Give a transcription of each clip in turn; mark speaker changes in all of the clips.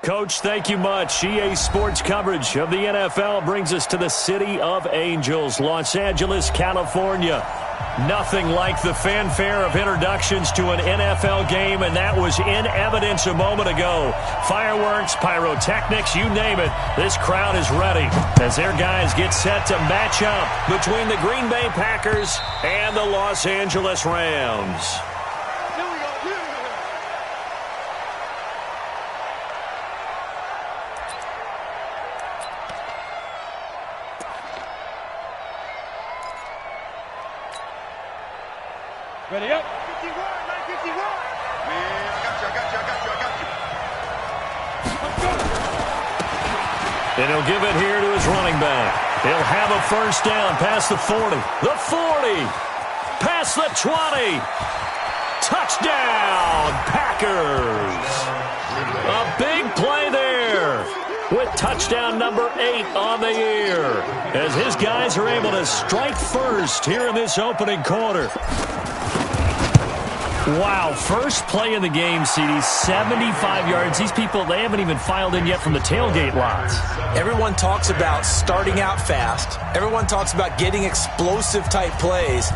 Speaker 1: Coach, thank you much. EA Sports coverage of the NFL brings us to the City of Angels, Los Angeles, California. Nothing like the fanfare of introductions to an NFL game, and that was in evidence a moment ago. Fireworks, pyrotechnics, you name it. This crowd is ready as their guys get set to match up between the Green Bay Packers and the Los Angeles Rams.
Speaker 2: Ready up. 51, 951. Man, I got you.
Speaker 1: And he'll give it here to his running back. He'll have a first down past the 40. The 40. Past the 20. Touchdown, Packers. A big play there with touchdown number 8 on the year as his guys are able to strike first here in this opening quarter. Wow, first play in the game, CD, 75 yards. These people, they haven't even filed in yet from the tailgate lots.
Speaker 3: Everyone talks about starting out fast. Everyone talks about getting explosive-type plays.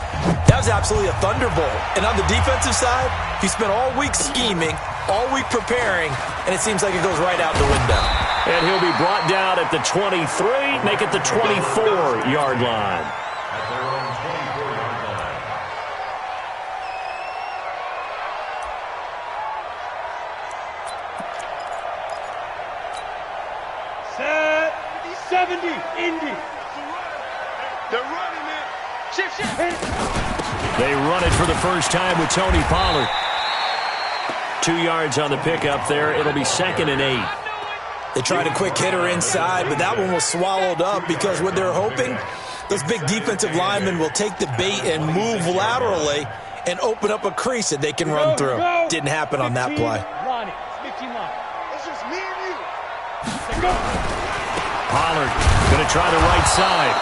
Speaker 3: That was absolutely a thunderbolt. And on the defensive side, he spent all week scheming, all week preparing, and it seems like it goes right out the window.
Speaker 1: And he'll be brought down at the 23, make it the 24-yard line.
Speaker 2: Set. 70. Indy. They're running it. Shift.
Speaker 1: They run it for the first time with Tony Pollard. 2 yards on the pickup there. It'll be 2nd and 8.
Speaker 3: They tried a quick hitter inside, but that one was swallowed up because what they're hoping, those big defensive linemen will take the bait and move laterally and open up a crease that they can run through. Didn't happen on that play.
Speaker 2: Ronnie, 15 line. It's just me and you. Go.
Speaker 1: Pollard going to try the right side.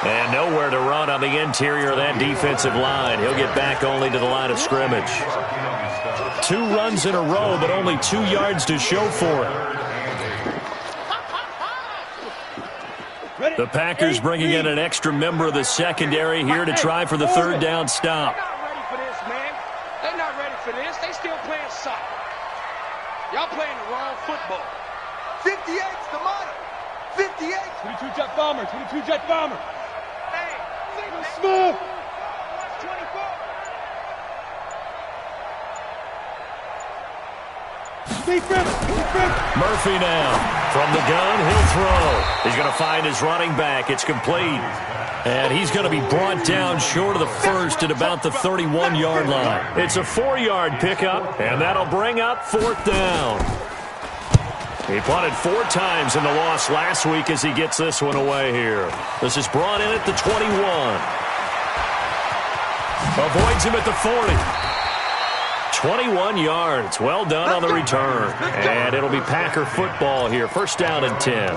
Speaker 1: And nowhere to run on the interior of that defensive line. He'll get back only to the line of scrimmage. 2 runs in a row, but only 2 yards to show for it. The Packers bringing in an extra member of the secondary here to try for the 3rd down stop.
Speaker 2: They're not ready for this, man. They're not ready for this. They still playing soccer. Y'all playing the wrong football. 58's the motto. 58. 22 jet bomber. 22 jet bomber. Hey, smooth. What's 24?
Speaker 1: Murphy now. From the gun, he'll throw. He's going to find his running back. It's complete. And he's going to be brought down short of the first at about the 31-yard line. It's a 4-yard pickup, and that'll bring up 4th down. He punted 4 times in the loss last week as he gets this one away here. This is brought in at the 21. Avoids him at the 40. 21 yards. Well done on the return. And it'll be Packer football here. First down and 10.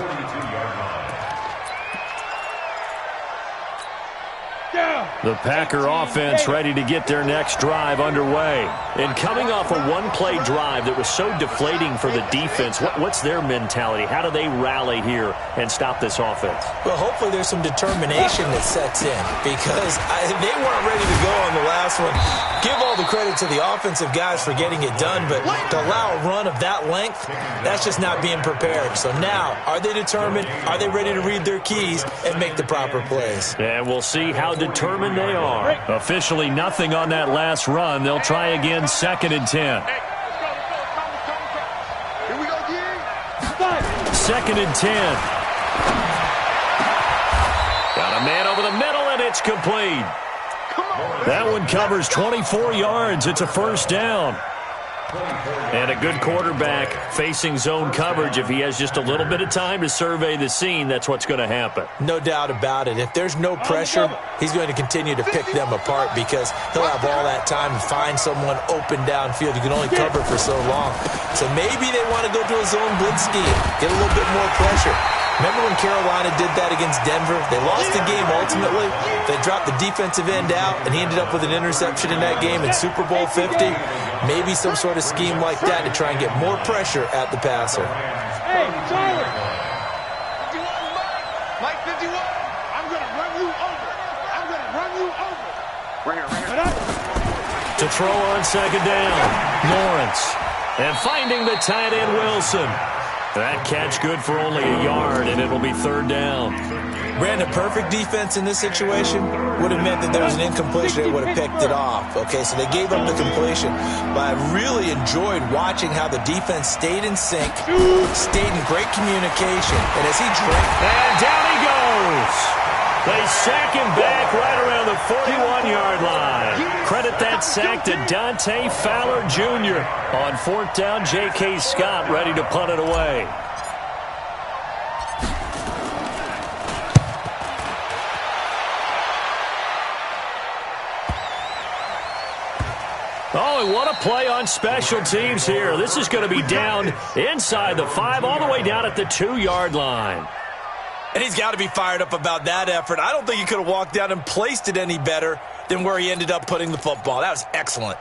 Speaker 1: The Packer offense ready to get their next drive underway. And coming off a one-play drive that was so deflating for the defense, what's their mentality? How do they rally here and stop this offense?
Speaker 3: Well, hopefully there's some determination that sets in because they weren't ready to go on the last one. Give all the credit to the offensive guys for getting it done, but to allow a run of that length, that's just not being prepared. So now, are they determined? Are they ready to read their keys and make the proper plays?
Speaker 1: And we'll see how determined they are. Officially nothing on that last run. They'll try again, 2nd and 10.
Speaker 2: Here we go, Gary.
Speaker 1: 2nd and 10. Got a man over the middle, and it's complete. That one covers 24 yards. It's a first down. And a good quarterback facing zone coverage. If he has just a little bit of time to survey the scene, that's what's going to happen.
Speaker 3: No doubt about it. If there's no pressure, he's going to continue to pick them apart because he'll have all that time to find someone open downfield. You can only cover for so long. So maybe they want to go to a zone blitz scheme, get a little bit more pressure. Remember when Carolina did that against Denver? They lost the game ultimately. They dropped the defensive end out, and he ended up with an interception in that game in Super Bowl 50. Maybe some sort of scheme like that to try and get more pressure at the passer.
Speaker 2: Hey, Charlie! 51, Mike 51. I'm going to run you over. I'm going to run you over. Bring it.
Speaker 1: To throw on second down, Lawrence. And finding the tight end, Wilson. That catch good for only a yard, and it'll be third down.
Speaker 3: Brandon, perfect defense in this situation would have meant that there was an incompletion. They would have picked it off. Okay, so they gave up the completion. But I really enjoyed watching how the defense stayed in sync, stayed in great communication. And as he drank...
Speaker 1: And down he goes. They sack him back right around the 41-yard line. Credit that sack to Dante Fowler Jr. On fourth down, J.K. Scott ready to punt it away. Oh, and what a play on special teams here. This is going to be down inside the 5, all the way down at the 2-yard line.
Speaker 3: And he's got to be fired up about that effort. I don't think he could have walked down and placed it any better than where he ended up putting the football. That was excellent.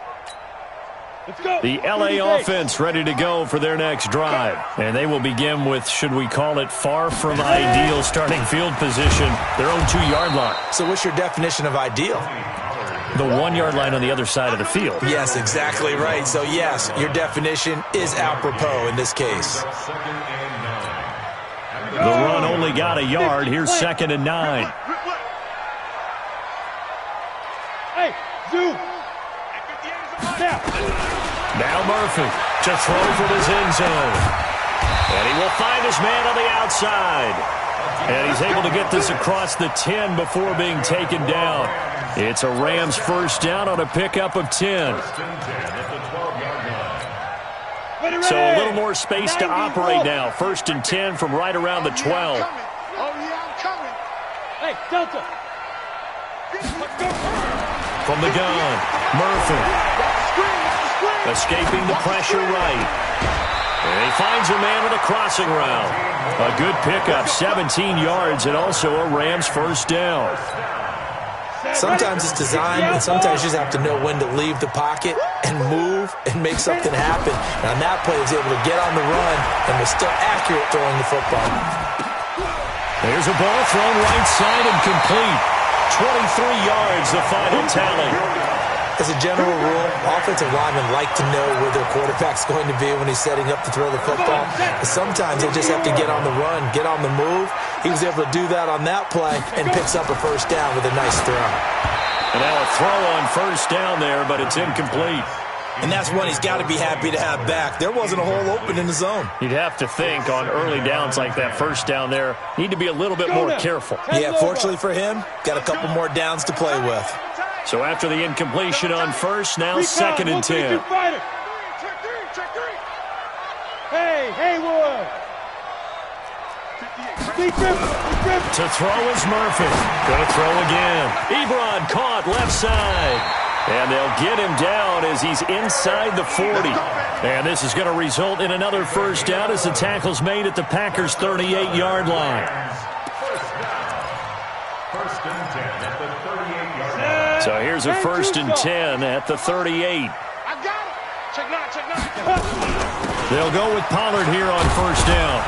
Speaker 2: Let's go.
Speaker 1: The LA offense ready to go for their next drive. And they will begin with, should we call it, far from ideal starting field position, their own 2-yard line.
Speaker 3: So what's your definition of ideal?
Speaker 1: The 1-yard line on the other side of the field.
Speaker 3: Yes, exactly right. So, yes, your definition is apropos in this case.
Speaker 1: The run only got a yard. Here's second and 9.
Speaker 2: Hey, Zoo.
Speaker 1: Now Murphy to throw from his end zone. And he will find his man on the outside. And he's able to get this across the 10 before being taken down. It's a Rams first down on a pickup of 10. So a little more space to operate now. First and 10 from right around the 12.
Speaker 2: Oh, yeah, I'm coming. Hey, Delta.
Speaker 1: From the gun, Murphy. Escaping the pressure right. And he finds a man with a crossing route. A good pickup, 17 yards, and also a Rams first down.
Speaker 3: Sometimes it's designed, and sometimes you just have to know when to leave the pocket and move and make something happen. And on that play, he was able to get on the run and was still accurate throwing the football.
Speaker 1: There's a ball thrown right side and complete. 23 yards, the final tally.
Speaker 3: As a general rule, offensive linemen like to know where their quarterback's going to be when he's setting up to throw the football. But sometimes they just have to get on the run, get on the move. He was able to do that on that play and picks up a first down with a nice throw.
Speaker 1: And now a throw on first down there, but it's incomplete.
Speaker 3: And that's one he's got to be happy to have back. There wasn't a hole open in the zone.
Speaker 1: You'd have to think on early downs like that first down there, need to be a little bit more careful.
Speaker 3: Yeah, fortunately for him, got a couple more downs to play with.
Speaker 1: So after the incompletion on first, now second and 10.
Speaker 2: Hey, Haywood.
Speaker 1: To throw is Murphy. Going to throw again. Ebron caught left side. And they'll get him down as he's inside the 40. And this is going to result in another first down as the tackle's made at the Packers' 38-yard line. So here's a first and 10 at the 38. They'll go with Pollard here on first down.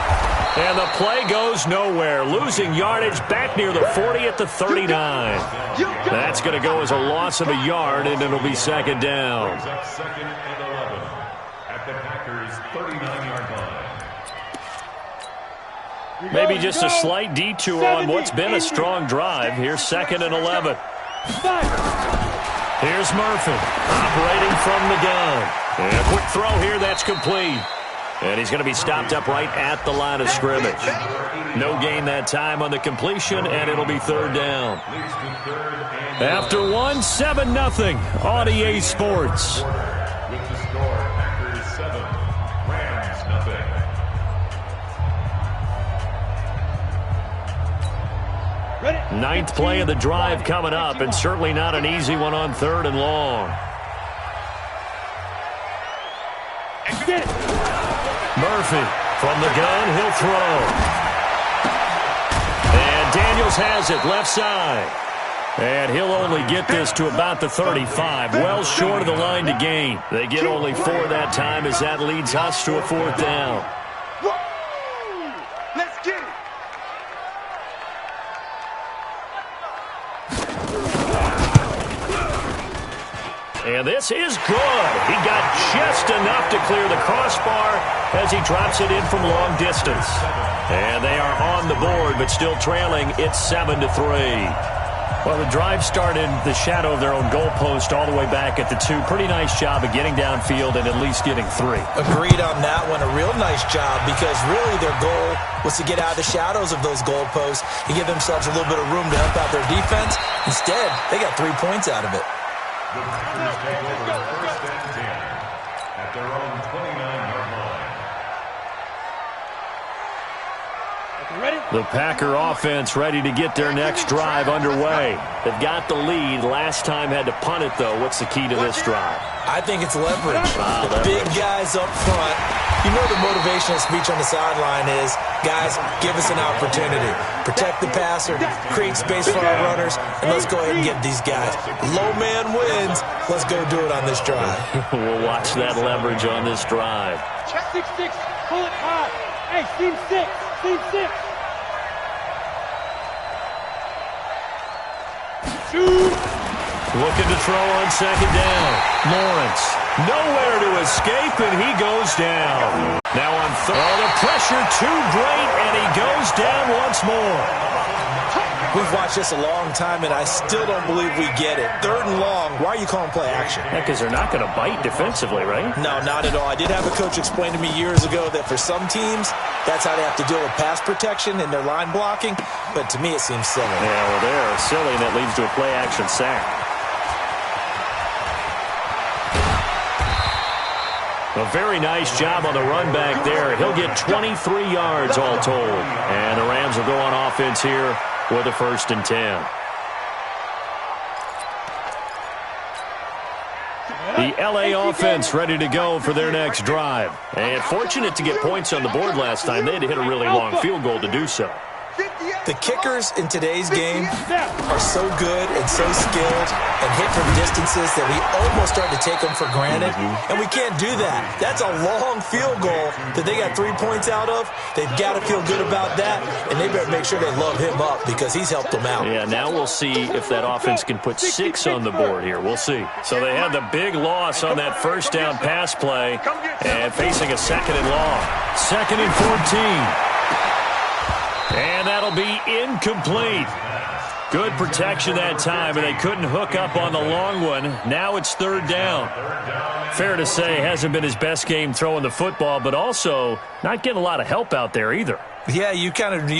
Speaker 1: And the play goes nowhere. Losing yardage back near the 40 at the 39. That's going to go as a loss of a yard, and it'll be second down.
Speaker 4: Second and 11 at the Packers' 39-yard line.
Speaker 1: Maybe just a slight detour on what's been a strong drive. Here's second and 11. Here's Murphy operating from the gun. And a quick throw here that's complete. And he's going to be stopped up right at the line of scrimmage. No gain that time on the completion, and it'll be third down. After one, 7-0 on EA Sports.
Speaker 4: With the score, Packers 7, Rams 0.
Speaker 1: Ninth play of the drive coming up, and certainly not an easy one on third and long. Murphy from the gun, he'll throw. Eagles has it, left side. And he'll only get this to about the 35, well short of the line to gain. They get only 4 that time as that leads us to a 4th down.
Speaker 2: Let's get it.
Speaker 1: And this is good. He got just enough to clear the crossbar as he drops it in from long distance. And they are on the board, but still trailing. It's 7-3. Well, the drive started the shadow of their own goalpost all the way back at the 2. Pretty nice job of getting downfield and at least getting 3.
Speaker 3: Agreed on that one. A real nice job because really their goal was to get out of the shadows of those goalposts and give themselves a little bit of room to help out their defense. Instead, they got 3 points out of it.
Speaker 4: The Packers take over 1st and 10 at their own 29-yard line.
Speaker 1: The Packer offense ready to get their next drive underway. They've got the lead. Last time had to punt it, though. What's the key to this drive?
Speaker 3: I think it's leverage. The big guys up front. You know the motivational speech on the sideline is, guys, give us an opportunity. Protect the passer, create space for our runners, and let's go ahead and get these guys. Low man wins. Let's go do it on this drive.
Speaker 1: We'll watch that leverage on this drive.
Speaker 2: Check 6-6. Pull it high. Hey, seam 6. Seam 6.
Speaker 1: Looking to throw on 2nd down. Lawrence, nowhere to escape, and he goes down. Now on 3rd. Oh, the pressure too great, and he goes down once more.
Speaker 3: We've watched this a long time, and I still don't believe we get it. 3rd and long. Why are you calling play action?
Speaker 1: Yeah, because they're not going to bite defensively, right?
Speaker 3: No, not at all. I did have a coach explain to me years ago that for some teams, that's how they have to deal with pass protection and their line blocking. But to me, it seems silly.
Speaker 1: Yeah, well, they're silly, and that leads to a play-action sack. A very nice job on the run back there. He'll get 23 yards all told. And the Rams will go on offense here with a 1st and 10. The LA offense ready to go for their next drive. And fortunate to get points on the board last time. They had to hit a really long field goal to do so.
Speaker 3: The kickers in today's game are so good and so skilled and hit from distances that we almost start to take them for granted, and we can't do that. That's a long field goal that they got 3 points out of. They've got to feel good about that, and they better make sure they love him up because he's helped them out.
Speaker 1: Yeah, now we'll see if that offense can put 6 on the board here. We'll see. So they had the big loss on that 1st down pass play and facing a 2nd and long. 2nd and 14. And that'll be incomplete. Good protection that time, and they couldn't hook up on the long one. Now it's 3rd down. Fair to say, hasn't been his best game throwing the football, but also not getting a lot of help out there either.
Speaker 3: Yeah, you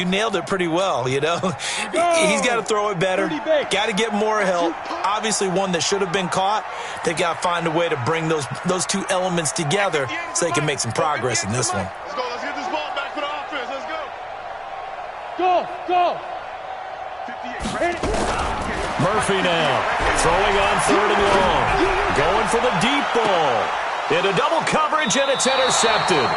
Speaker 3: nailed it pretty well, you know. He's got to throw it better. Got to get more help. Obviously one that should have been caught. They've got to find a way to bring those 2 elements together so they can make some progress in this one.
Speaker 4: Let's go. Let's get this ball back for the offense. Let's go.
Speaker 2: Go.
Speaker 1: Murphy now throwing on 3rd and long. Going for the deep ball. Into double coverage, and it's intercepted.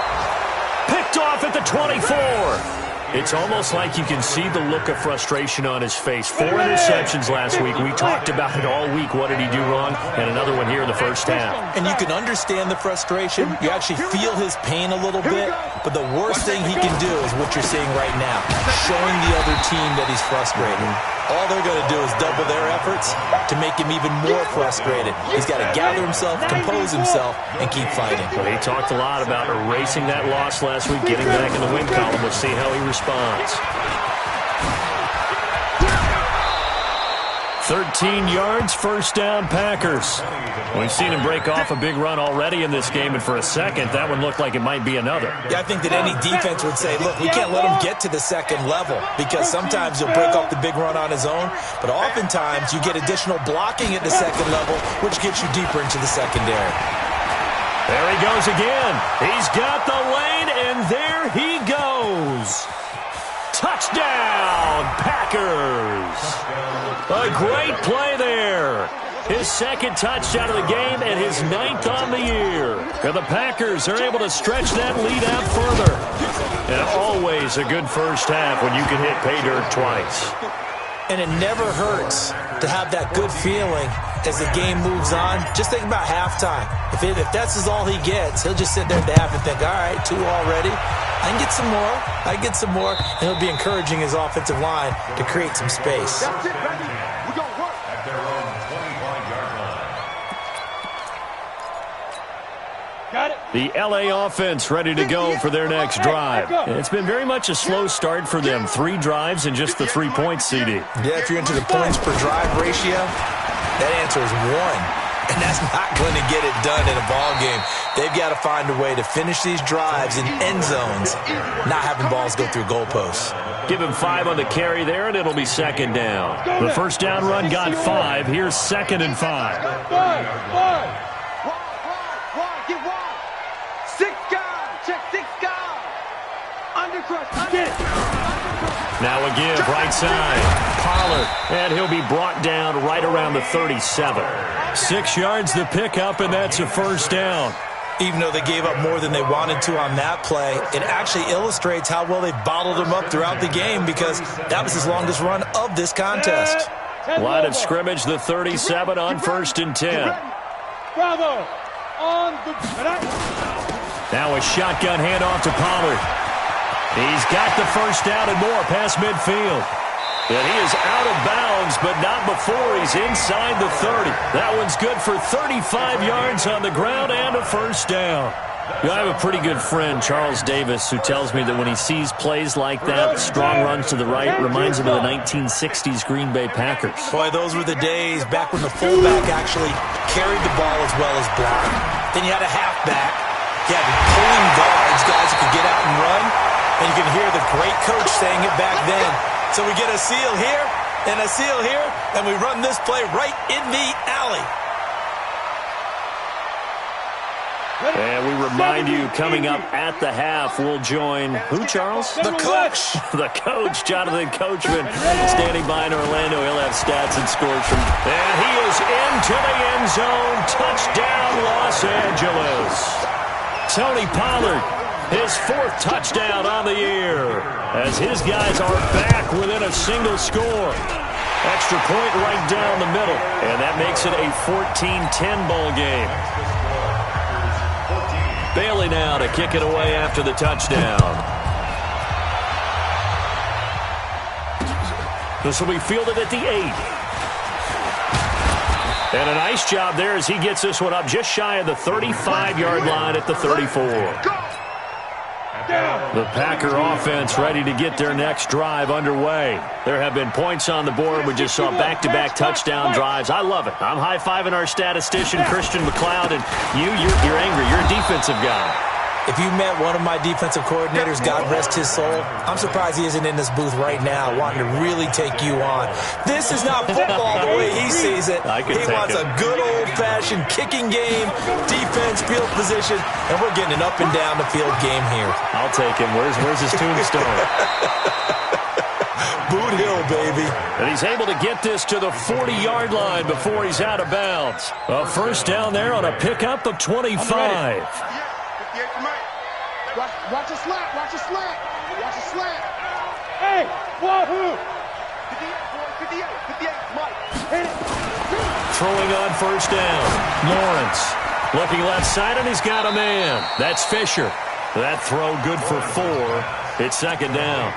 Speaker 1: Picked off at the 24. It's almost like you can see the look of frustration on his face. 4 interceptions last week. We talked about it all week. What did he do wrong? And another one here in the 1st half.
Speaker 3: And you can understand the frustration. You actually feel his pain a little bit. But the worst thing he can do is what you're seeing right now. Showing the other team that he's frustrated. All they're going to do is double their efforts to make him even more frustrated. He's got to gather himself, compose himself, and keep fighting.
Speaker 1: Well, he talked a lot about erasing that loss last week, getting back in the win column. We'll see how he responds. 13 yards, 1st down, Packers. We've seen him break off a big run already in this game, and for a second, that one looked like it might be another.
Speaker 3: Yeah, I think that any defense would say, look, we can't let him get to the 2nd level because sometimes he'll break off the big run on his own, but oftentimes you get additional blocking at the 2nd level, which gets you deeper into the secondary.
Speaker 1: There he goes again. He's got the lane, and there he goes. Touchdown, Packers. A great play there. His 2nd touchdown of the game and his 9th on the year. And the Packers are able to stretch that lead out further. And always a good 1st half when you can hit pay dirt twice.
Speaker 3: And it never hurts to have that good feeling as the game moves on. Just think about halftime. If that's all he gets, he'll just sit there at the half and think, all right, 2 already. I can get some more. I can get some more. And he'll be encouraging his offensive line to create some space.
Speaker 2: That's it, baby. We're going to work.
Speaker 4: At their own 25-yard line.
Speaker 2: Got it.
Speaker 1: The LA offense ready to go for their next drive. It's been very much a slow start for them. 3 drives and just the 3 points, CD.
Speaker 3: Yeah, if you're into the points per drive ratio, that answer is 1. And that's not going to get it done in a ball game. They've got to find a way to finish these drives in end zones, not having balls go through goalposts.
Speaker 1: Give him 5 on the carry there, and it'll be 2nd down. The first down run got 5. Here's 2nd and 5.
Speaker 2: Wide. Get wide. 6 guys. Check 6 guys. Undercrush. Get it.
Speaker 1: Now a give, right side. Pollard, and he'll be brought down right around the 37. 6 yards the pickup, and that's a first down.
Speaker 3: Even though they gave up more than they wanted to on that play, it actually illustrates how well they bottled them up throughout the game because that was his longest run of this contest.
Speaker 1: Line of scrimmage, the 37 on 1st and 10.
Speaker 2: Bravo. On the...
Speaker 1: Now a shotgun handoff to Pollard. He's got the first down and more past midfield. And he is out of bounds, but not before he's inside the 30. That one's good for 35 yards on the ground and a first down. I have a pretty good friend, Charles Davis, who tells me that when he sees plays like that, strong runs to the right, reminds him of the 1960s Green Bay Packers.
Speaker 3: Boy, those were the days back when the fullback actually carried the ball as well as blocked. Then you had a halfback. You had pulling guards, guys who could get out and run. And you can hear the great coach saying it back then. So we get a seal here and a seal here, and we run this play right in the alley.
Speaker 1: And we remind you, coming up at the half, we'll join who, Charles?
Speaker 3: The coach.
Speaker 1: The coach, Jonathan Coachman, standing by in Orlando. He'll have stats and scores from... And he is into the end zone. Touchdown, Los Angeles. Tony Pollard, his 4th touchdown on the year, as his guys are back within a single score. Extra point right down the middle, and that makes it a 14-10 ball game. Bailey now to kick it away after the touchdown. This will be fielded at the 8. And a nice job there as he gets this one up just shy of the 35-yard line at the 34. The Packer offense ready to get their next drive underway. There have been points on the board. We just saw back-to-back touchdown drives. I love it. I'm high-fiving our statistician, Christian McLeod, and you're angry. You're a defensive guy.
Speaker 3: If you met one of my defensive coordinators, God rest his soul, I'm surprised he isn't in this booth right now wanting to really take you on. This is not football the way he sees it. He wants a good old-fashioned kicking game, defense, field position, and we're getting an up-and-down-the-field game here.
Speaker 1: I'll take him. Where's his tombstone?
Speaker 3: Boot Hill, baby.
Speaker 1: And he's able to get this to the 40-yard line before he's out of bounds. A first down there on a pickup of 25.
Speaker 2: Watch a slant. Watch a slant. Watch a slant. Hey, wahoo! 58, Mike. Hit it.
Speaker 1: Throwing on first down. Lawrence looking left side, and he's got a man. That's Fisher. That throw good for 4. It's 2nd down.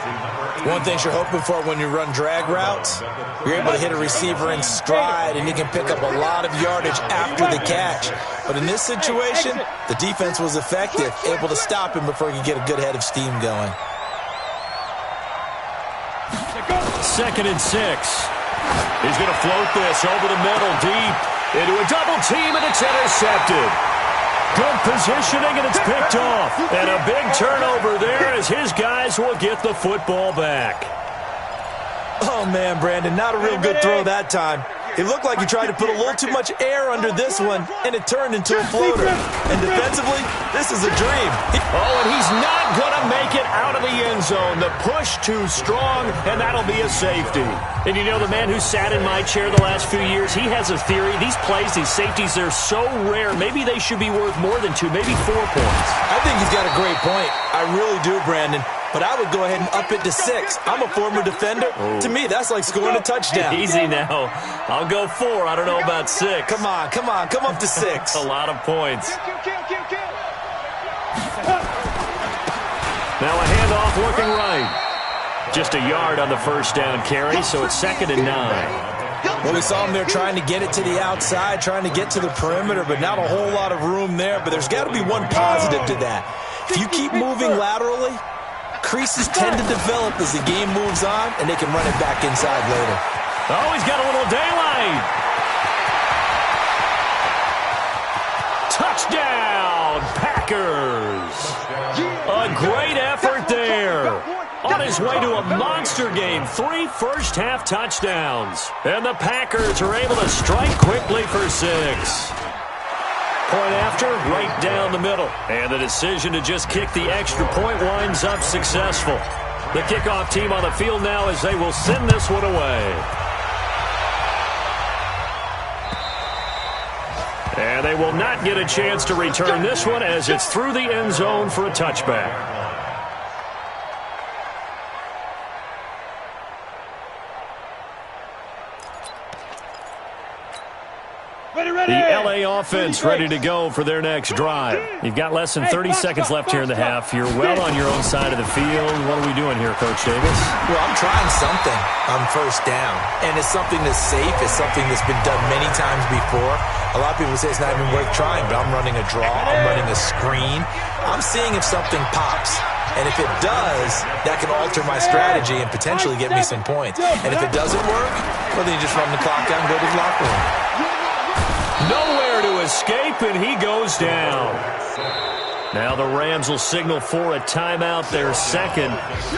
Speaker 3: One thing you're hoping for when you run drag routes, you're able to hit a receiver in stride, and he can pick up a lot of yardage after the catch. But in this situation, the defense was effective, able to stop him before he could get a good head of steam going.
Speaker 1: 2nd and 6. He's going to float this over the middle, deep into a double team, and it's intercepted. Good positioning, and it's picked off. And a big turnover there as his guys will get the football back.
Speaker 3: Oh, man, Brandon, not a real good throw that time. It looked like he tried to put a little too much air under this one, and it turned into a floater. And defensively, this is a dream.
Speaker 1: Oh, and he's not going to make it out of the end zone. The push too strong, and that'll be a safety. And you know, the man who sat in my chair the last few years, he has a theory. These plays, these safeties, they're so rare. Maybe they should be worth more than 2, maybe 4 points.
Speaker 3: I think he's got a great point. I really do, Brandon. but I would go ahead and up it to 6. I'm a former defender.
Speaker 1: Oh.
Speaker 3: To me, that's like scoring a touchdown.
Speaker 1: Easy now. I'll go 4. I don't know about 6.
Speaker 3: Come on. Come up to 6.
Speaker 1: A lot of points. Now a handoff looking right. Just a yard on the first down carry, so it's 2nd and 9.
Speaker 3: Well, we saw him there trying to get it to the outside, trying to get to the perimeter, but not a whole lot of room there. But there's got to be one positive to that. If you keep moving laterally, creases tend to develop as the game moves on, and they can run it back inside later.
Speaker 1: Oh, he's got a little daylight. Touchdown, Packers. A great effort there. On his way to a monster game, 3 first-half touchdowns. And the Packers are able to strike quickly for 6. Point after, right down the middle. And the decision to just kick the extra point winds up successful. The kickoff team on the field now as they will send this one away. And they will not get a chance to return this one as it's through the end zone for a touchback. The LA offense ready to go for their next drive. You've got less than 30 seconds left here in the half. You're well on your own side of the field. What are we doing here, Coach Davis?
Speaker 3: Well, I'm trying something on first down, and it's something that's safe. It's something that's been done many times before. A lot of people say it's not even worth trying, but I'm running a draw. I'm running a screen. I'm seeing if something pops. And if it does, that can alter my strategy and potentially get me some points. And if it doesn't work, well, then you just run the clock out and go to the locker room.
Speaker 1: Nowhere to escape, and he goes down. Now the Rams will signal for a timeout, their second,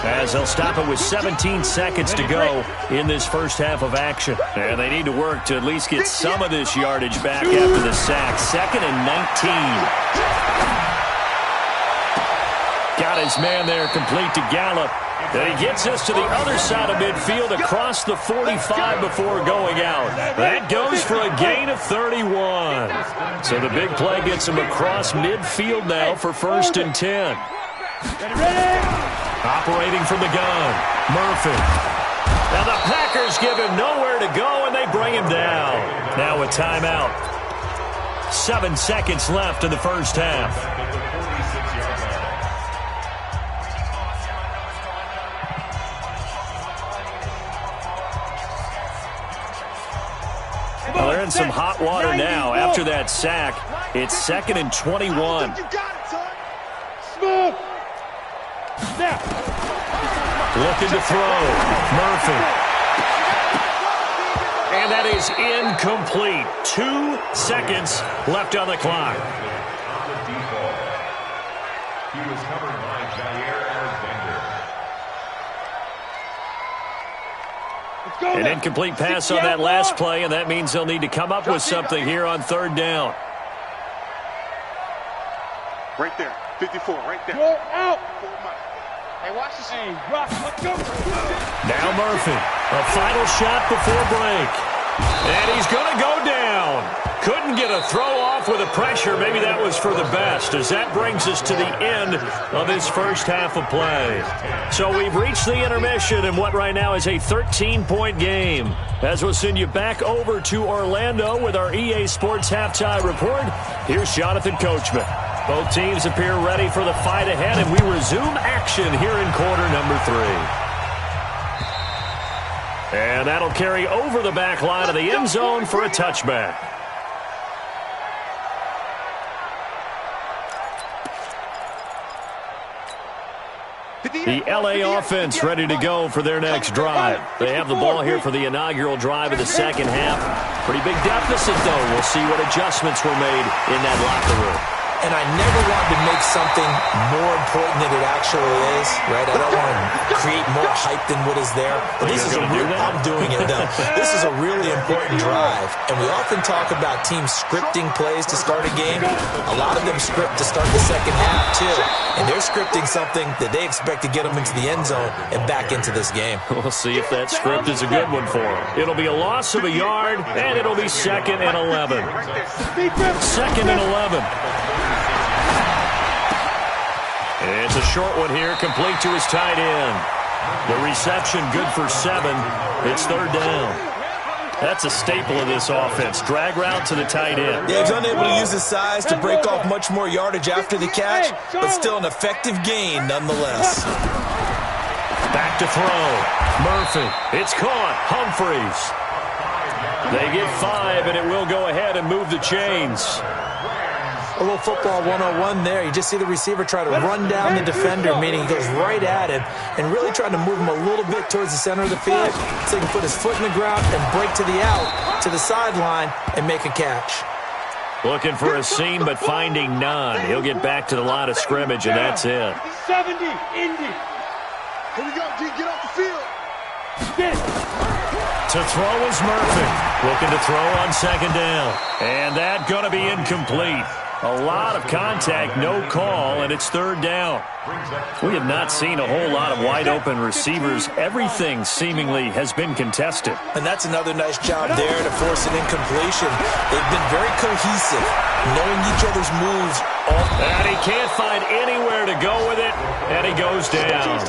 Speaker 1: as they'll stop it with 17 seconds to go in this first half of action. And they need to work to at least get some of this yardage back after the sack. 2nd and 19. Got his man there complete to Gallup. And he gets us to the other side of midfield across the 45 before going out. That goes for a gain of 31. So the big play gets him across midfield now for 1st and 10. Operating from the gun, Murphy. Now the Packers give him nowhere to go, and they bring him down. Now a timeout. 7 seconds left in the first half. Well, they're in some hot water now. After that sack, it's 2nd and 21. Looking to throw. Murphy. And that is incomplete. 2 seconds left on the clock.
Speaker 4: He was covered by Jair Alexander.
Speaker 1: An incomplete pass on that last play, and that means they'll need to come up with something here on 3rd down.
Speaker 2: Right there, 54, right there. Go out. Hey, watch this. Hey, Rock, let's go.
Speaker 1: Now Murphy, a final shot before break. And he's going to go down. Couldn't get a throw off with the pressure. Maybe that was for the best, as that brings us to the end of this first half of play. So we've reached the intermission in what right now is a 13-point game. As we'll send you back over to Orlando with our EA Sports Halftime Report, here's Jonathan Coachman. Both teams appear ready for the fight ahead, and we resume action here in quarter number 3. And that'll carry over the back line of the end zone for a touchback. The LA offense ready to go for their next drive. They have the ball here for the inaugural drive of the second half. Pretty big deficit, though. We'll see what adjustments were made in that locker room.
Speaker 3: And I never wanted to make something more important than it actually is, right? I don't want to create more hype than what is there. But this is I'm doing it now. This is a really important drive. And we often talk about teams scripting plays to start a game. A lot of them script to start the second half, too. And they're scripting something that they expect to get them into the end zone and back into this game.
Speaker 1: We'll see if that script is a good one for them. It'll be a loss of a yard, and it'll be 2nd and 11. 2nd and 11. It's a a short one here, complete to his tight end. The reception good for 7. It's third down. That's a staple of this offense. Drag route to the tight end.
Speaker 3: Yeah, he's unable to use his size to break off much more yardage after the catch, but still an effective gain nonetheless.
Speaker 1: Back to throw. Murphy. It's caught. Humphreys. They get 5, and it will go ahead and move the chains.
Speaker 3: A little football 101 there. You just see the receiver try to run down the defender, meaning he goes right at him and really trying to move him a little bit towards the center of the field so he can put his foot in the ground and break to the out, to the sideline, and make a catch.
Speaker 1: Looking for a seam, but finding none. He'll get back to the line of scrimmage, and that's it.
Speaker 2: 70, Indy. Here we go, G. Get off the field. Get it.
Speaker 1: To throw is Murphy. Looking to throw on second down. And that going to be incomplete. A lot of contact, no call, and it's third down. We have not seen a whole lot of wide-open receivers. Everything seemingly has been contested.
Speaker 3: And that's another nice job there to force an incompletion. They've been very cohesive, knowing each other's moves.
Speaker 1: And he can't find anywhere to go with it, and he goes down.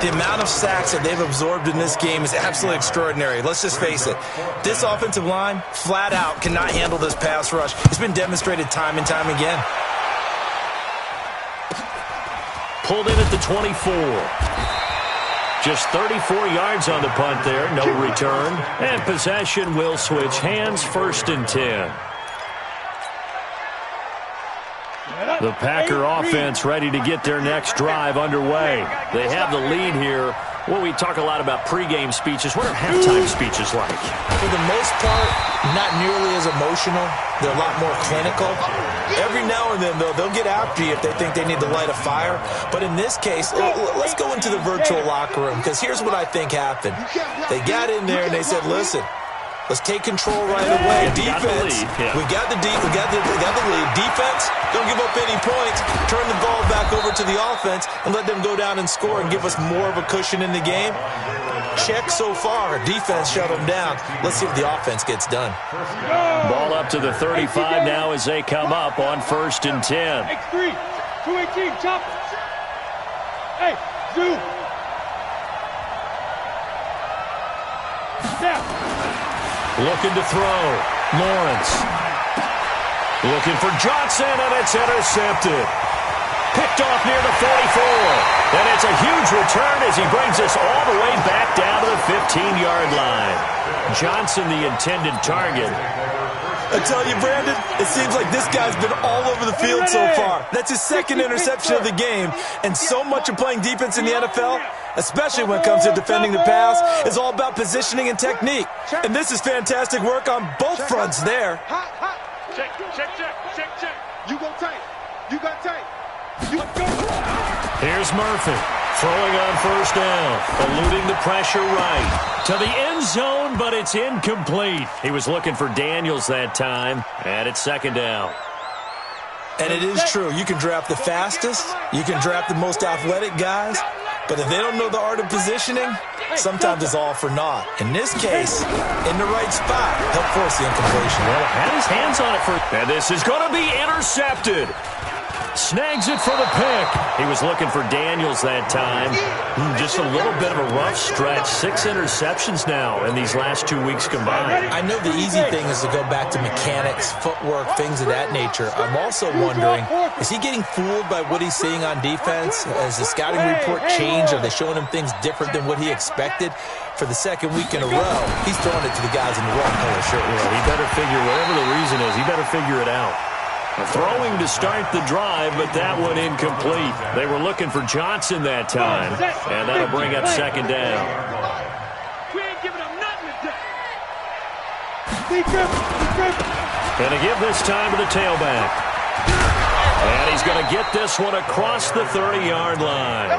Speaker 3: The amount of sacks that they've absorbed in this game is absolutely extraordinary. Let's just face it. This offensive line, flat out, cannot handle this pass rush. It's been demonstrated time and time again.
Speaker 1: Pulled in at the 24. Just 34 yards on the punt there. No return. And possession will switch hands, 1st and 10. The Packer offense ready to get their next drive underway. They have the lead here. Well, we talk a lot about pregame speeches. What are halftime speeches like?
Speaker 3: For the most part, not nearly as emotional. They're a lot more clinical. Every now and then, though, they'll get after you if they think they need to light a fire. But in this case, let's go into the virtual locker room, because here's what I think happened. They got in there and they said, listen, let's take control right away. Defense, we got the lead. Defense, don't give up any points. Turn the ball back over to the offense and let them go down and score and give us more of a cushion in the game. Check so far. Defense shut them down. Let's see if the offense gets done.
Speaker 1: Ball up to the 35 now as they come up on 1st and 10.
Speaker 2: X3, 218, chop it. Hey, zoom. Snap.
Speaker 1: Looking to throw. Lawrence. Looking for Johnson, and it's intercepted. Picked off near the 44. And it's a huge return as he brings us all the way back down to the 15-yard line. Johnson, the intended target.
Speaker 3: I tell you, Brandon, it seems like this guy's been all over the field so far. That's his 2nd interception of the game. And so much of playing defense in the NFL, especially when it comes to defending the pass, is all about positioning and technique. And this is fantastic work on both fronts there.
Speaker 2: Check. You go tight. You got tight.
Speaker 1: Here's Murphy throwing on 1st down, eluding the pressure right to the end zone, but it's incomplete. He was looking for Daniels that time, and it's 2nd down.
Speaker 3: And it is true. You can draft the fastest, you can draft the most athletic guys, but if they don't know the art of positioning, sometimes it's all for naught. In this case, in the right spot, help force the incompletion.
Speaker 1: Well, had his hands on it and this is going to be intercepted. Snags it for the pick. He was looking for Daniels that time. Just a little bit of a rough stretch. 6 interceptions now in these last 2 weeks combined.
Speaker 3: I know the easy thing is to go back to mechanics, footwork, things of that nature. I'm also wondering, is he getting fooled by what he's seeing on defense? Has the scouting report changed? Are they showing him things different than what he expected? For the 2nd week in a row, he's throwing it to the guys in the wrong color shirt.
Speaker 1: Well, he better figure, whatever the reason is, he better figure it out. Throwing to start the drive, but that one incomplete. They were looking for Johnson that time, and that'll bring up 2nd down.
Speaker 2: We ain't giving them nothing today.
Speaker 1: Gonna give this time to the tailback. And he's gonna get this one across the 30-yard line.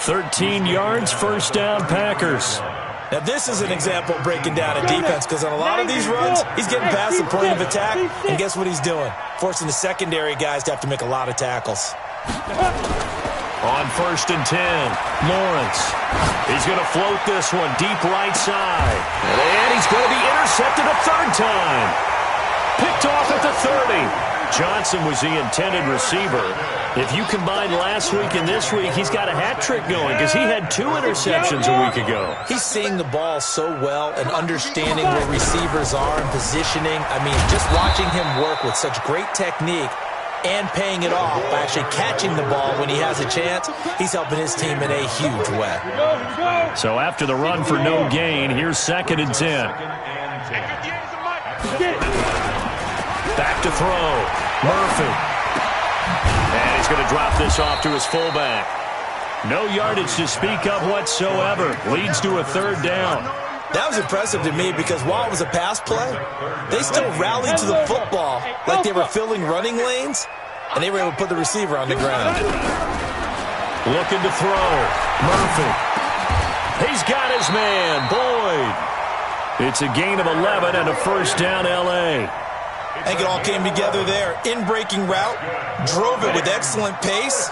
Speaker 1: 13 yards, 1st down, Packers.
Speaker 3: Now, this is an example of breaking down a defense, because on a lot of these runs, he's getting past the point of attack, and guess what he's doing? Forcing the secondary guys to have to make a lot of tackles.
Speaker 1: On 1st and 10, Lawrence. He's going to float this one deep right side. And he's going to be intercepted a 3rd time. Picked off at the 30. Johnson was the intended receiver. If you combine last week and this week, he's got a hat trick going because he had 2 interceptions a week ago.
Speaker 3: He's seeing the ball so well and understanding where receivers are and positioning. I mean, just watching him work with such great technique and paying it off by actually catching the ball when he has a chance, he's helping his team in a huge way.
Speaker 1: So after the run for no gain, here's 2nd and 10. Back to throw. Murphy. And he's going to drop this off to his fullback. No yardage to speak of whatsoever. Leads to a 3rd down.
Speaker 3: That was impressive to me because while it was a pass play, they still rallied to the football like they were filling running lanes, and they were able to put the receiver on the ground.
Speaker 1: Looking to throw. Murphy. He's got his man, Boyd. It's a gain of 11 and a 1st down, L.A.
Speaker 3: I think it all came together there. In-breaking route, drove it with excellent pace.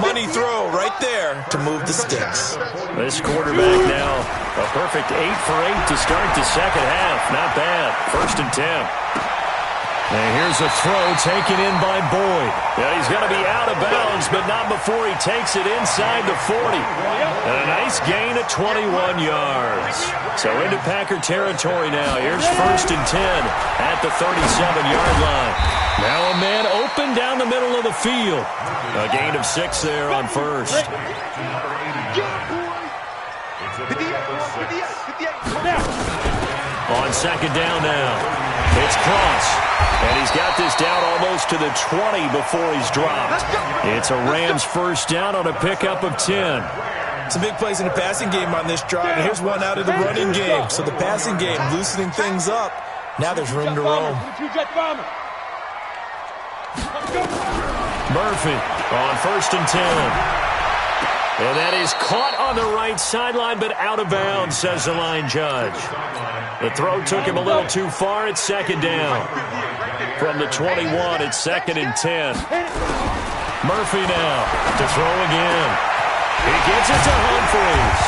Speaker 3: Money throw right there to move the sticks.
Speaker 1: This quarterback now, a perfect 8 for 8 to start the second half. Not bad. 1st and 10. And here's a throw taken in by Boyd. Yeah, he's going to be out of bounds, but not before he takes it inside the 40. And a nice gain of 21 yards. So into Packer territory now. Here's 1st and 10 at the 37-yard line. Now a man open down the middle of the field. A gain of 6 there on 1st. On 2nd down now. It's Cross. And he's got this down almost to the 20 before he's dropped. It's a Rams 1st down on a pickup of 10.
Speaker 3: Some big plays in the passing game on this drive, and here's one out of the running game. So the passing game loosening things up. Now there's room to roam.
Speaker 1: Murphy on 1st and 10. And that is caught on the right sideline, but out of bounds, says the line judge. The throw took him a little too far. It's 2nd down. From the 21, it's 2nd and 10. Murphy now to throw again. He gets it to Humphries.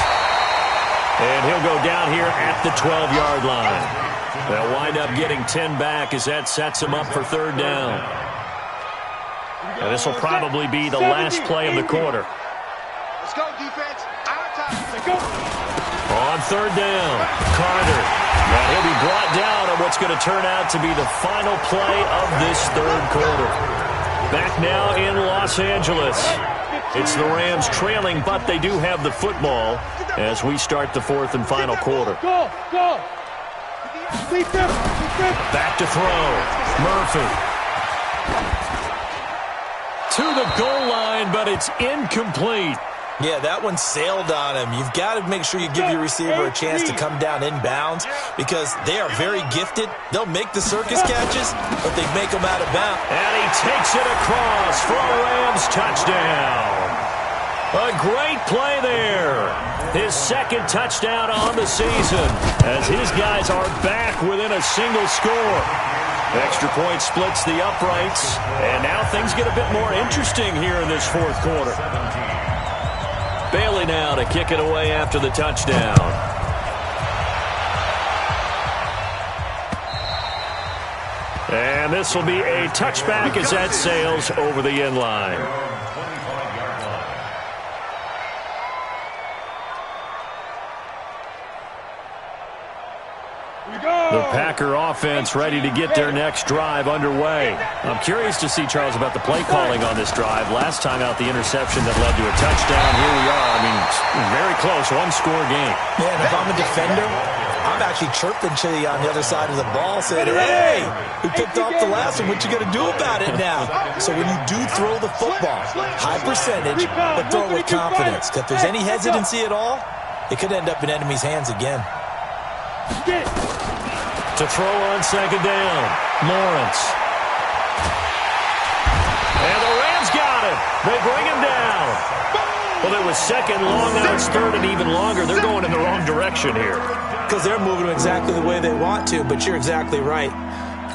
Speaker 1: And he'll go down here at the 12-yard line. They'll wind up getting 10 back as that sets him up for 3rd down. And this will probably be the last play of the quarter.
Speaker 2: Let's go, defense.
Speaker 1: On 3rd down, Carter. And he'll be brought down on what's going to turn out to be the final play of this 3rd quarter. Back now in Los Angeles. It's the Rams trailing, but they do have the football as we start the 4th and final quarter. Back to throw. Murphy. To the goal line, but it's incomplete.
Speaker 3: Yeah, that one sailed on him. You've got to make sure you give your receiver a chance to come down inbounds because they are very gifted. They'll make the circus catches, but they make them out of bounds.
Speaker 1: And he takes it across for a Rams touchdown. A great play there. His 2nd touchdown on the season as his guys are back within a single score. Extra point splits the uprights, and now things get a bit more interesting here in this 4th quarter. Bailey now to kick it away after the touchdown. And this will be a touchback as that sails over the end line. The Packer offense ready to get their next drive underway. I'm curious to see, Charles, about the play calling on this drive. Last time out, the interception that led to a touchdown. Here we are. I mean, very close, 1-score game.
Speaker 3: Man, if I'm a defender, I'm actually chirping to you on the other side of the ball, saying, hey, we picked off the last one. What you going to do about it now? So when you do throw the football, high percentage, but throw it with confidence. If there's any hesitancy at all, it could end up in enemy's hands again.
Speaker 1: To throw on 2nd down, Lawrence. And the Rams got him. They bring him down. Well, it was 2nd long, now it's 3rd and even longer. They're going in the wrong direction here.
Speaker 3: Because they're moving exactly the way they want to, but you're exactly right.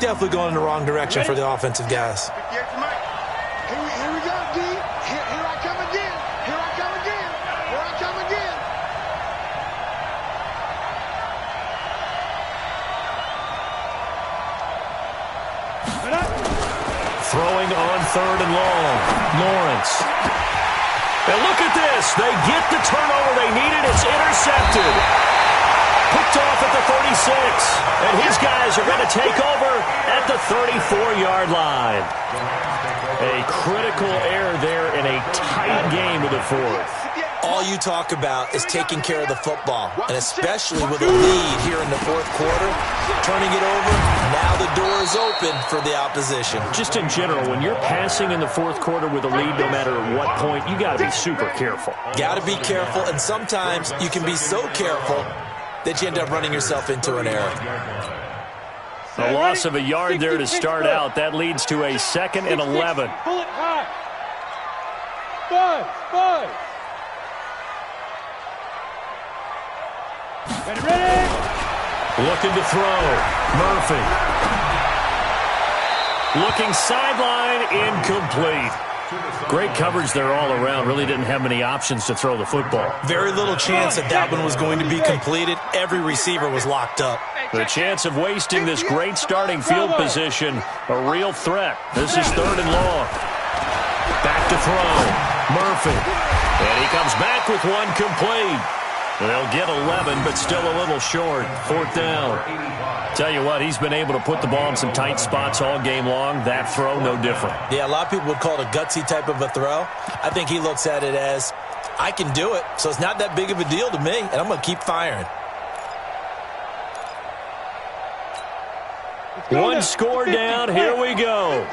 Speaker 3: Definitely going in the wrong direction for the offensive guys.
Speaker 2: Here we go, D. Here I come again. Here I come again. Here I come again.
Speaker 1: Throw 3rd and long. Lawrence. And look at this. They get the turnover they needed. It's intercepted. Picked off at the 36. And his guys are going to take over at the 34-yard line. A critical error there in a tight game to the 4th.
Speaker 3: All you talk about is taking care of the football, and especially with a lead here in the 4th quarter, turning it over, now the door is open for the opposition.
Speaker 1: Just in general, when you're passing in the 4th quarter with a lead, no matter at what point, you got to be super careful.
Speaker 3: Got to be careful, and sometimes you can be so careful that you end up running yourself into an error.
Speaker 1: A loss of a yard there to start out. That leads to a 2nd and 11.
Speaker 2: Pull it high. 5. Ready?
Speaker 1: Looking to throw. Murphy. Looking sideline, incomplete. Great coverage there all around. Really didn't have many options to throw the football.
Speaker 3: Very little chance that one was going to be completed. Every receiver was locked up.
Speaker 1: The chance of wasting this great starting field position, a real threat. This is 3rd and long. Back to throw. Murphy. And he comes back with one complete. They'll get 11, but still a little short. 4th down. Tell you what, he's been able to put the ball in some tight spots all game long. That throw, no different.
Speaker 3: Yeah, a lot of people would call it a gutsy type of a throw. I think he looks at it as, I can do it, so it's not that big of a deal to me, and I'm going to keep firing.
Speaker 1: One score down, here we go.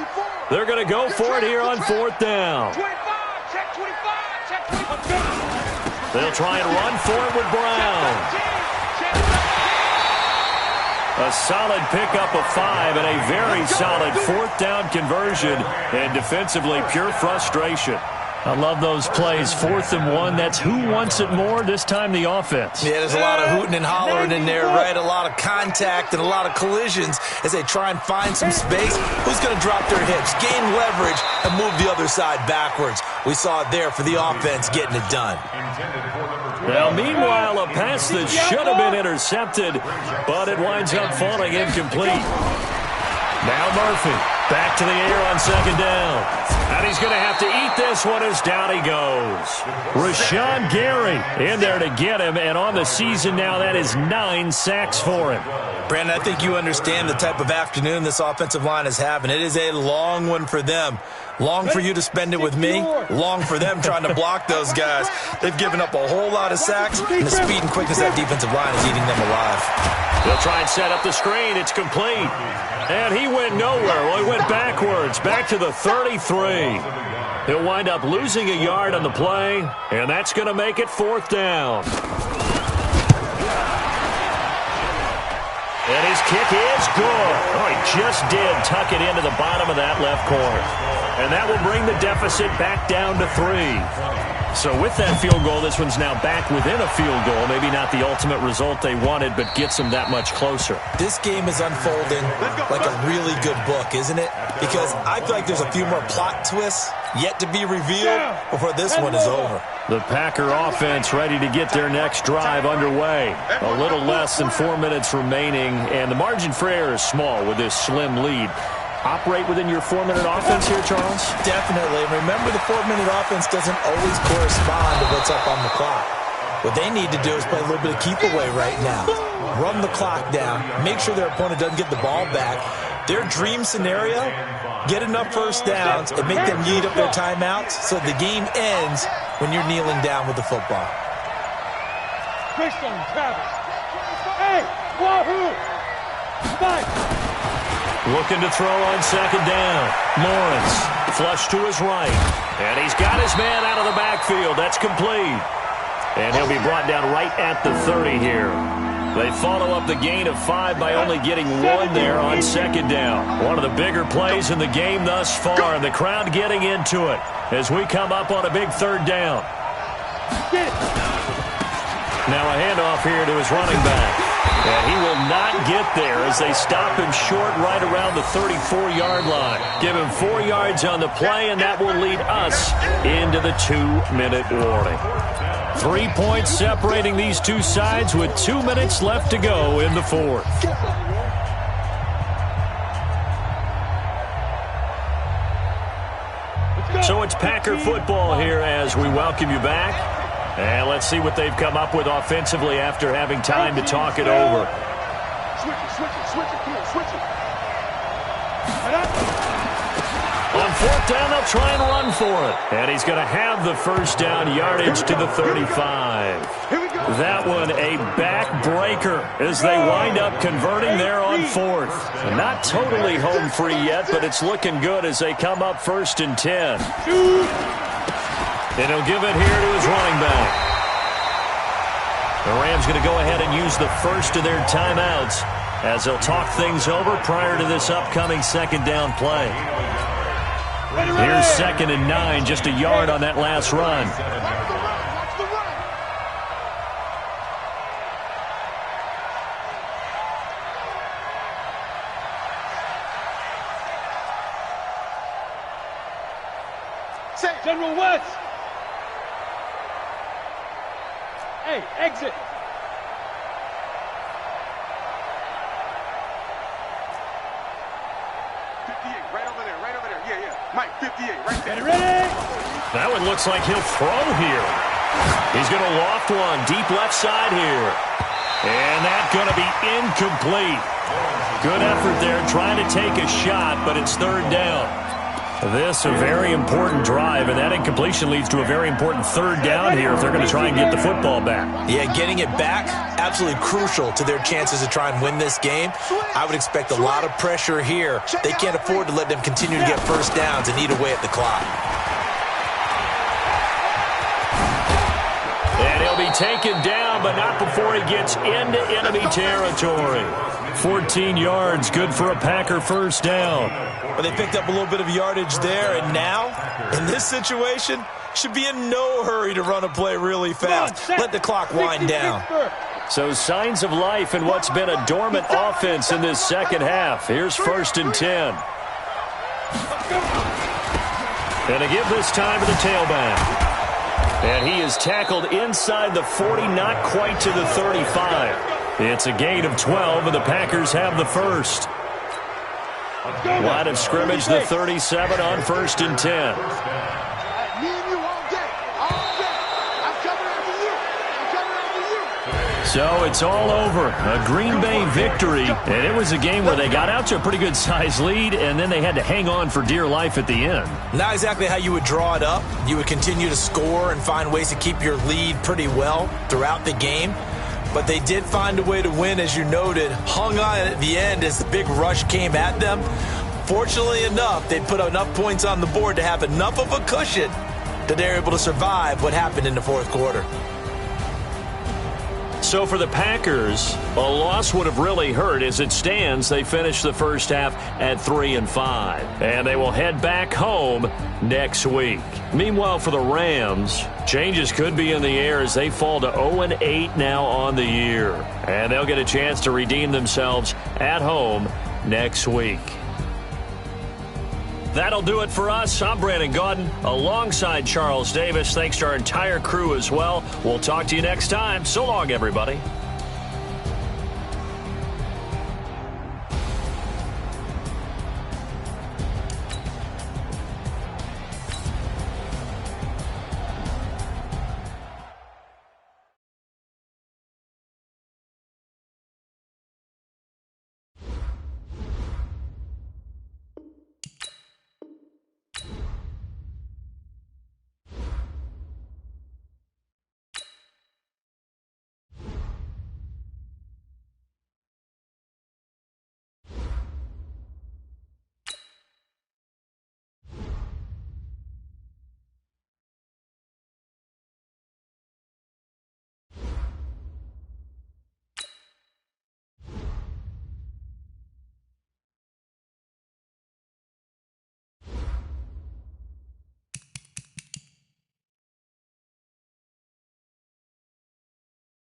Speaker 1: They're going to go for it here on 4th down.
Speaker 2: 25, check 25, check 25.
Speaker 1: They'll try and run for it with Brown. A solid pickup of 5 and a very solid 4th down conversion. And defensively, pure frustration. I love those plays. 4th and 1. That's who wants it more. This time the offense.
Speaker 3: Yeah, there's a lot of hooting and hollering in there, right? A lot of contact and a lot of collisions as they try and find some space. Who's going to drop their hips, gain leverage, and move the other side backwards? We saw it there for the offense getting it done.
Speaker 1: Now, meanwhile, a pass that should have been intercepted, but it winds up falling incomplete. Now Murphy back to the air on 2nd down. And he's going to have to eat this one as down he goes. Rashawn Gary in there to get him, and on the season now, that is 9 sacks for him.
Speaker 3: Brandon, I think you understand the type of afternoon this offensive line is having. It is a long one for them. Long for you to spend it with me. Long for them trying to block those guys. They've given up a whole lot of sacks, and the speed and quickness of that defensive line is eating them alive.
Speaker 1: They'll try and set up the screen. It's complete. And he went nowhere. Well, he went backwards, back to the 33. He'll wind up losing a yard on the play, and that's going to make it 4th down. And his kick is good. Oh, he just did tuck it into the bottom of that left corner. And that will bring the deficit back down to 3. So with that field goal, this one's now back within a field goal. Maybe not the ultimate result they wanted, but gets them that much closer.
Speaker 3: This game is unfolding like a really good book, isn't it? Because I feel like there's a few more plot twists yet to be revealed before this one is over.
Speaker 1: The Packer offense ready to get their next drive underway. A little less than 4 minutes remaining, and the margin for error is small with this slim lead. Operate within your 4-minute offense here, Charles?
Speaker 3: Definitely. And remember, the 4-minute offense doesn't always correspond to what's up on the clock. What they need to do is play a little bit of keep away right now. Run the clock down. Make sure their opponent doesn't get the ball back. Their dream scenario, get enough first downs and make them eat up their timeouts so the game ends when you're kneeling down with the football.
Speaker 2: Christian, Travis. Hey, Wahoo! Bye.
Speaker 1: Looking to throw on 2nd down. Lawrence, flush to his right. And he's got his man out of the backfield. That's complete. And he'll be brought down right at the 30 here. They follow up the gain of 5 by only getting 1 there on 2nd down. One of the bigger plays in the game thus far. And the crowd getting into it as we come up on a big 3rd down. Now a handoff here to his running back. And he will not get there as they stop him short right around the 34-yard line. Give him 4 yards on the play, and that will lead us into the 2-minute warning. 3 points separating these two sides with 2 minutes left to go in the 4th. It's Packer football here as we welcome you back. And let's see what they've come up with offensively after having time to talk it over.
Speaker 2: Switch it. Come on, switch it.
Speaker 1: On fourth down, they'll try and run for it. And he's going to have the first down yardage to the 35. That one a backbreaker as they wind up converting there on fourth. Not totally home free yet, but it's looking good as they come up 1st and 10. And he'll give it here to his running back. The Rams going to go ahead and use the first of their timeouts as they'll talk things over prior to this upcoming second down play. Here's 2nd and 9, just a yard on that last run.
Speaker 2: General West. Hey, exit. Right over there. Yeah. Mike, 58, right there. Ready?
Speaker 1: That one looks like he'll throw here. He's going to loft one deep left side here. And that's going to be incomplete. Good effort there trying to take a shot, but it's 3rd down. This a very important drive, and that incompletion leads to a very important 3rd down here if they're going to try and get the football back.
Speaker 3: Yeah, getting it back, absolutely crucial to their chances to try and win this game. I would expect a lot of pressure here. They can't afford to let them continue to get first downs and eat away at the clock.
Speaker 1: And he'll be taken down, but not before he gets into enemy territory. 14 yards, good for a Packer first down.
Speaker 3: But they picked up a little bit of yardage there, and now, in this situation, should be in no hurry to run a play really fast. Let the clock wind down.
Speaker 1: So signs of life in what's been a dormant offense in this second half. Here's 1st and 10. And to give this time to the tailback. And he is tackled inside the 40, not quite to the 35. It's a gain of 12, and the Packers have the first. Line of scrimmage, the 37 on 1st and 10.
Speaker 2: Me and you all day. I'm coming after you.
Speaker 1: So it's all over. A Green Bay victory, and it was a game where they got out to a pretty good-sized lead, and then they had to hang on for dear life at the end.
Speaker 3: Not exactly how you would draw it up. You would continue to score and find ways to keep your lead pretty well throughout the game. But they did find a way to win, as you noted. Hung on at the end as the big rush came at them. Fortunately enough, they put enough points on the board to have enough of a cushion that they're able to survive what happened in the 4th quarter.
Speaker 1: So for the Packers, a loss would have really hurt. As it stands, they finished the first half at 3-5. And they will head back home next week. Meanwhile, for the Rams, changes could be in the air as they fall to 0-8 now on the year. And they'll get a chance to redeem themselves at home next week. That'll do it for us. I'm Brandon Gaudin alongside Charles Davis. Thanks to our entire crew as well. We'll talk to you next time. So long, everybody.